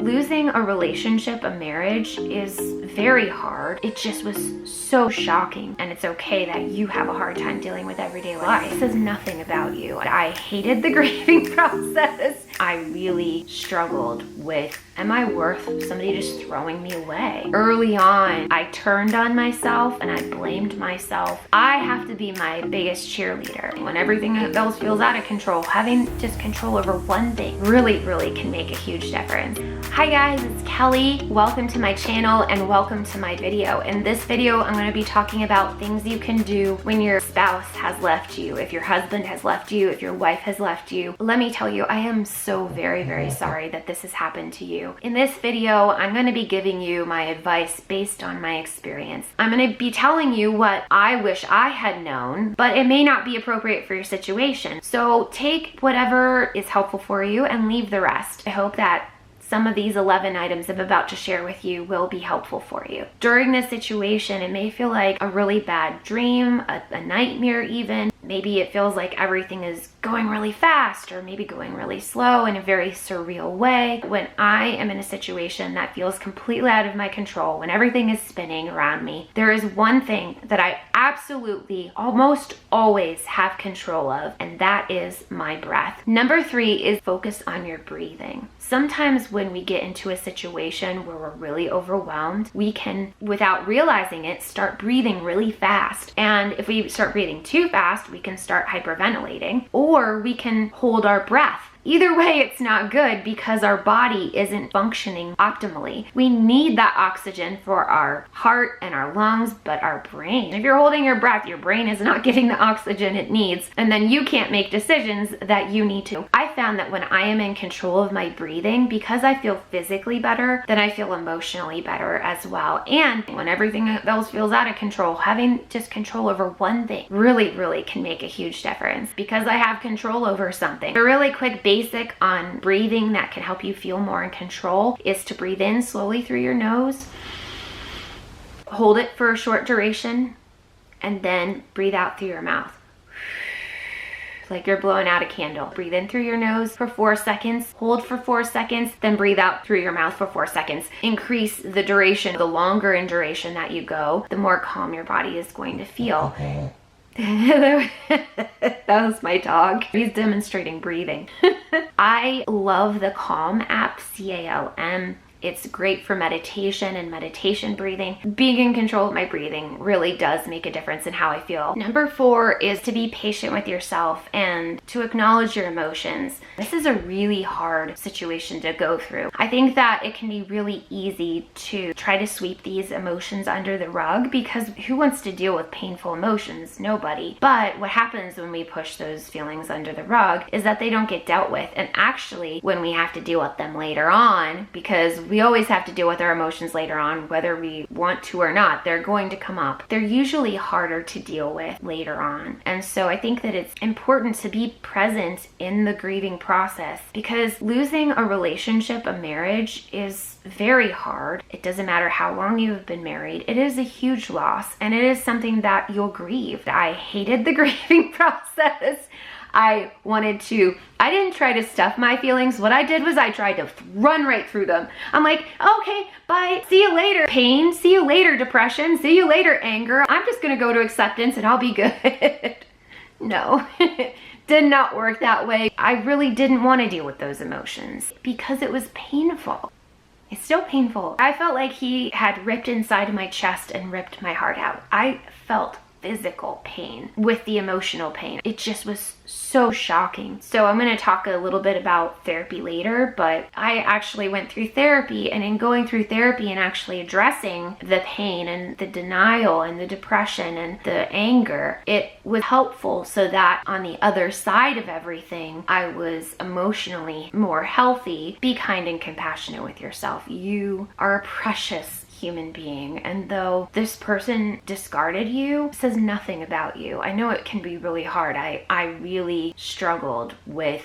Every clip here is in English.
Losing a relationship, a marriage, is very hard. It just was so shocking, and it's okay that you have a hard time dealing with everyday life. It says nothing about you. I hated the grieving process. I really struggled with, am I worth somebody just throwing me away? Early on, I turned on myself and I blamed myself. I have to be my biggest cheerleader. When everything else feels out of control, having just control over one thing really can make a huge difference. Hi guys, it's Kelly. Welcome to my channel and welcome to my video. In this video, I'm going to be talking about things you can do when your spouse has left you, if your husband has left you, if your wife has left you. Let me tell you, I am so very sorry that this has happened to you. In this video, I'm going to be giving you my advice based on my experience. I'm going to be telling you what I wish I had known, but it may not be appropriate for your situation. So take whatever is helpful for you and leave the rest. I hope that some of these 11 items I'm about to share with you will be helpful for you. During this situation, it may feel like a really bad dream, a nightmare even. Maybe it feels like everything is going really fast or maybe going really slow in a very surreal way. When I am in a situation that feels completely out of my control, when everything is spinning around me, there is one thing that I absolutely almost always have control of, and that is my breath. Number 3 is focus on your breathing. Sometimes when we get into a situation where we're really overwhelmed, we can, without realizing it, start breathing really fast. And if we start breathing too fast, we can start hyperventilating, or we can hold our breath. Either way, it's not good because our body isn't functioning optimally. We need that oxygen for our heart and our lungs, but our brain, if you're holding your breath, your brain is not getting the oxygen it needs, and then you can't make decisions that you need to. I found that when I am in control of my breathing, because I feel physically better, then I feel emotionally better as well. And when everything else feels out of control, having just control over one thing really can make a huge difference. Because I have control over something. A really quick basic on breathing that can help you feel more in control is to breathe in slowly through your nose, hold it for a short duration, and then breathe out through your mouth like you're blowing out a candle. Breathe in through your nose for 4 seconds, hold for 4 seconds, then breathe out through your mouth for 4 seconds. Increase the duration. The longer in duration that you go, the more calm your body is going to feel. That was my dog. He's demonstrating breathing. I love the Calm app, CALM. It's great for meditation and meditation breathing. Being in control of my breathing really does make a difference in how I feel. Number 4 is to be patient with yourself and to acknowledge your emotions. This is a really hard situation to go through. I think that it can be really easy to try to sweep these emotions under the rug because who wants to deal with painful emotions? Nobody. But what happens when we push those feelings under the rug is that they don't get dealt with. And actually, when we have to deal with them later on, because we always have to deal with our emotions later on, whether we want to or not, they're going to come up. They're usually harder to deal with later on. And so I think that it's important to be present in the grieving process because losing a relationship, a marriage, is very hard. It doesn't matter how long you have been married. It is a huge loss and it is something that you'll grieve. I hated the grieving process. I didn't try to stuff my feelings. What I did was I tried to run right through them. I'm like, okay, bye. See you later, pain. See you later, depression. See you later, anger. I'm just gonna go to acceptance and I'll be good. No, did not work that way. I really didn't want to deal with those emotions because it was painful. It's still painful. I felt like he had ripped inside of my chest and ripped my heart out. I felt physical pain with the emotional pain. It just was so shocking. So I'm going to talk a little bit about therapy later, but I actually went through therapy, and in going through therapy and actually addressing the pain and the denial and the depression and the anger, it was helpful so that on the other side of everything, I was emotionally more healthy. Be kind and compassionate with yourself. You are a precious human being, and though this person discarded you, says nothing about you. I know it can be really hard. I really struggled with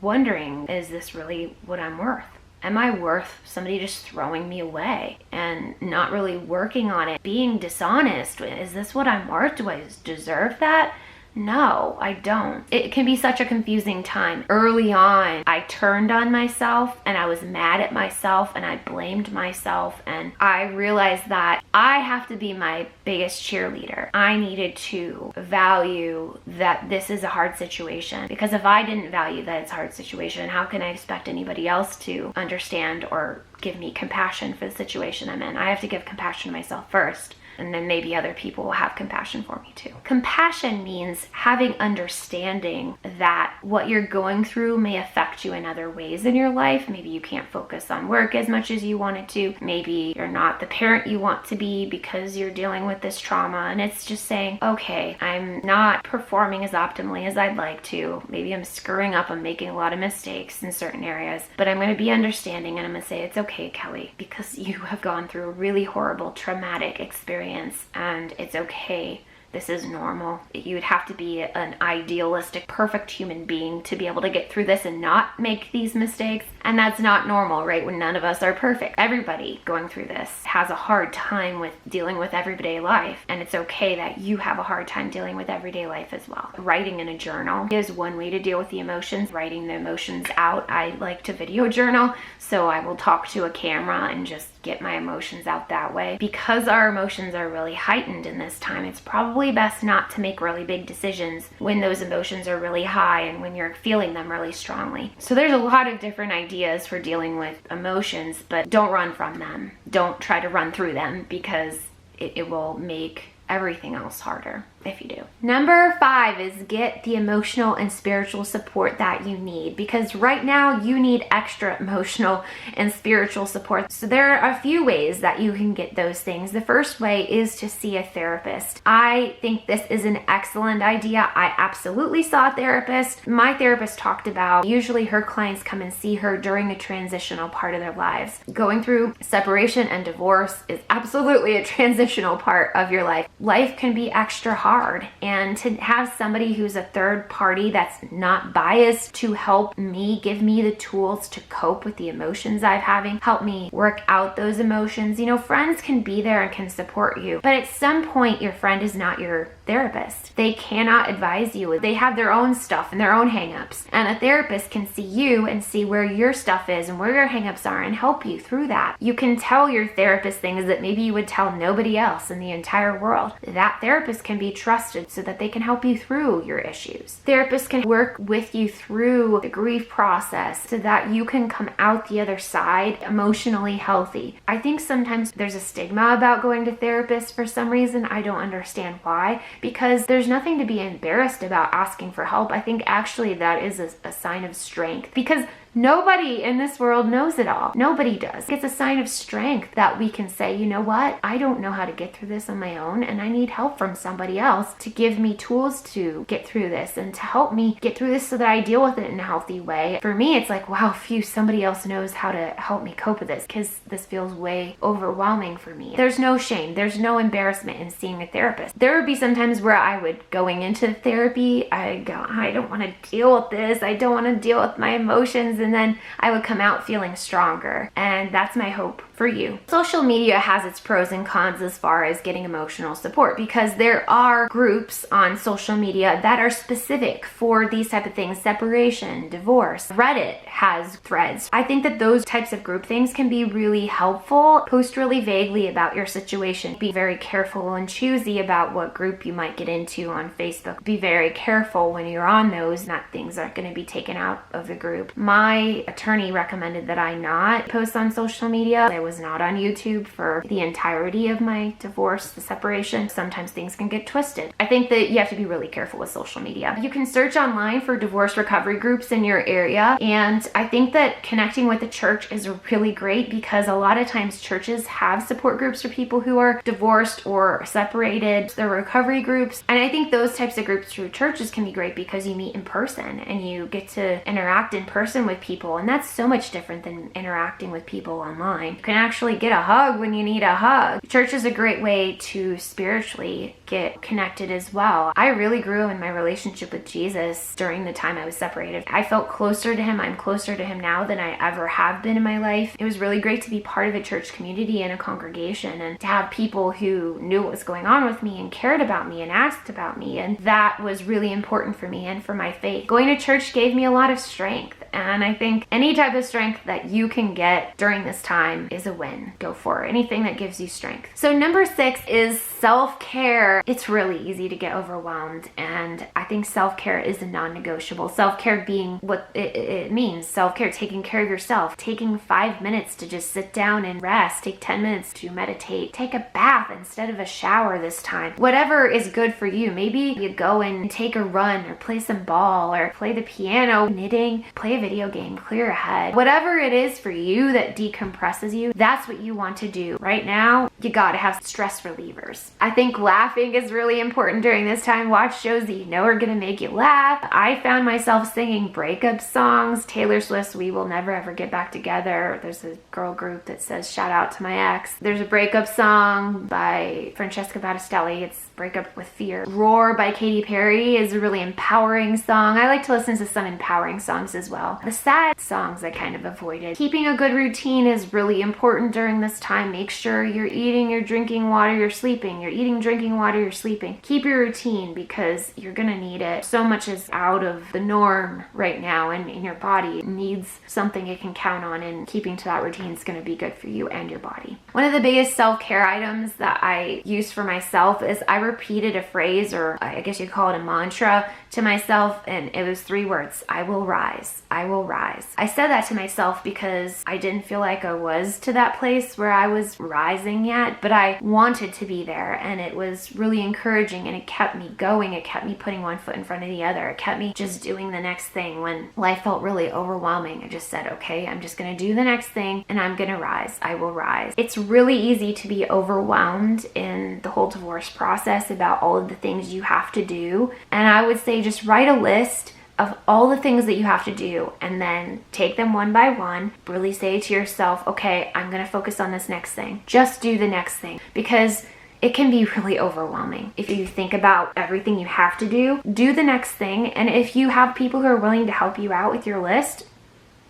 wondering, is this really what I'm worth? Am I worth somebody just throwing me away and not really working on it? Being dishonest, is this what I'm worth? Do I deserve that? No, I don't. It can be such a confusing time. Early on, I turned on myself and I was mad at myself and I blamed myself, and I realized that I have to be my biggest cheerleader. I needed to value that this is a hard situation, because if I didn't value that it's a hard situation, how can I expect anybody else to understand or give me compassion for the situation I'm in? I have to give compassion to myself first, and then maybe other people will have compassion for me too. Compassion means having understanding that what you're going through may affect you in other ways in your life. Maybe you can't focus on work as much as you wanted to. Maybe you're not the parent you want to be because you're dealing with this trauma. And it's just saying, okay, I'm not performing as optimally as I'd like to. Maybe I'm screwing up. I'm making a lot of mistakes in certain areas, but I'm going to be understanding and I'm going to say, it's okay, Kelly, because you have gone through a really horrible, traumatic experience. And it's okay. This is normal. You would have to be an idealistic, perfect human being to be able to get through this and not make these mistakes. And that's not normal, right? When none of us are perfect. Everybody going through this has a hard time with dealing with everyday life. And it's okay that you have a hard time dealing with everyday life as well. Writing in a journal is one way to deal with the emotions. Writing the emotions out. I like to video journal, so I will talk to a camera and just get my emotions out that way. Because our emotions are really heightened in this time, it's probably best not to make really big decisions when those emotions are really high and when you're feeling them really strongly. So there's a lot of different ideas for dealing with emotions, but don't run from them. Don't try to run through them, because it will make everything else harder if you do. Number 5 is get the emotional and spiritual support that you need, because right now you need extra emotional and spiritual support. So there are a few ways that you can get those things. The first way is to see a therapist. I think this is an excellent idea. I absolutely saw a therapist. My therapist talked about usually her clients come and see her during a transitional part of their lives. Going through separation and divorce is absolutely a transitional part of your life. Life can be extra hard, and to have somebody who's a third party that's not biased to help me, give me the tools to cope with the emotions I'm having, help me work out those emotions. You know, friends can be there and can support you, but at some point your friend is not your therapist. They cannot advise you. They have their own stuff and their own hangups, and a therapist can see you and see where your stuff is and where your hangups are and help you through that. You can tell your therapist things that maybe you would tell nobody else in the entire world. That therapist can be trusted so that they can help you through your issues. Therapists can work with you through the grief process so that you can come out the other side emotionally healthy. I think sometimes there's a stigma about going to therapists for some reason. I don't understand why, because there's nothing to be embarrassed about asking for help. I think actually that is a sign of strength, because nobody in this world knows it all. Nobody does. It's a sign of strength that we can say, you know what? I don't know how to get through this on my own, and I need help from somebody else to give me tools to get through this and to help me get through this so that I deal with it in a healthy way. For me, it's like, wow, phew, somebody else knows how to help me cope with this, because this feels way overwhelming for me. There's no shame. There's no embarrassment in seeing a therapist. There would be some times where I would, going into therapy, I go, I don't want to deal with this. I don't want to deal with my emotions. And then I would come out feeling stronger. And that's my hope for you. Social media has its pros and cons as far as getting emotional support, because there are groups on social media that are specific for these type of things: separation, divorce. Reddit has threads. I think that those types of group things can be really helpful. Post really vaguely about your situation. Be very careful and choosy about what group you might get into on Facebook. Be very careful when you're on those, that things aren't going to be taken out of the group. My attorney recommended that I not post on social media. I was not on YouTube for the entirety of my divorce, the separation. Sometimes things can get twisted. I think that you have to be really careful with social media. You can search online for divorce recovery groups in your area, and I think that connecting with the church is really great, because a lot of times churches have support groups for people who are divorced or separated. They're recovery groups, and I think those types of groups through churches can be great because you meet in person and you get to interact in person with with people, and that's so much different than interacting with people online. You can actually get a hug when you need a hug. Church is a great way to spiritually get connected as well. I really grew in my relationship with Jesus during the time I was separated. I felt closer to him. I'm closer to him now than I ever have been in my life. It was really great to be part of a church community and a congregation, and to have people who knew what was going on with me and cared about me and asked about me, and that was really important for me and for my faith. Going to church gave me a lot of strength, and I think any type of strength that you can get during this time is a win. Go for it. Anything that gives you strength. So number 6 is self-care. It's really easy to get overwhelmed, and I think self-care is a non-negotiable. Self-care being what it means. Self-care, taking care of yourself, taking 5 minutes to just sit down and rest, take 10 minutes to meditate, take a bath instead of a shower this time. Whatever is good for you. Maybe you go and take a run or play some ball or play the piano, knitting, play a video game, clear your head. Whatever it is for you that decompresses you, that's what you want to do. Right now, you gotta have stress relievers. I think laughing is really important during this time. Watch shows that you know are gonna make you laugh. I found myself singing breakup songs. Taylor Swift's We Will Never Ever Get Back Together. There's a girl group that says shout out to my ex. There's a breakup song by Francesca Battistelli. It's Break Up With Fear. Roar by Katy Perry is a really empowering song. I like to listen to some empowering songs as well. The sad songs I kind of avoided. Keeping a good routine is really important during this time. Make sure you're eating, you're drinking water, you're sleeping. You're eating, drinking water, you're sleeping. Keep your routine because you're gonna need it. So much is out of the norm right now, and in your body needs something it can count on, and keeping to that routine is gonna be good for you and your body. One of the biggest self-care items that I use for myself is I repeated a phrase, or I guess you'd call it a mantra, to myself, and it was 3 words: I will rise. I will rise. I said that to myself because I didn't feel like I was to that place where I was rising yet, but I wanted to be there, and it was really encouraging, and it kept me going. It kept me putting one foot in front of the other. It kept me just doing the next thing when life felt really overwhelming. I just said, okay, I'm just gonna do the next thing, and I'm gonna rise. I will rise. It's really easy to be overwhelmed in the whole divorce process about all of the things you have to do, and I would say just write a list of all the things that you have to do, and then take them one by one. Really say to yourself, okay, I'm gonna focus on this next thing. Just do the next thing, because it can be really overwhelming. If you think about everything you have to do, do the next thing. And if you have people who are willing to help you out with your list,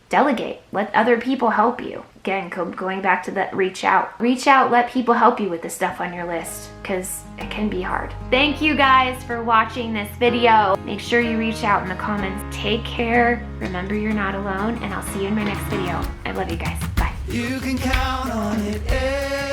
delegate. Let other people help you. Again, going back to that reach out. Reach out, let people help you with the stuff on your list, because it can be hard. Thank you guys for watching this video. Make sure you reach out in the comments. Take care. Remember, you're not alone, and I'll see you in my next video. I love you guys. Bye. You can count on it.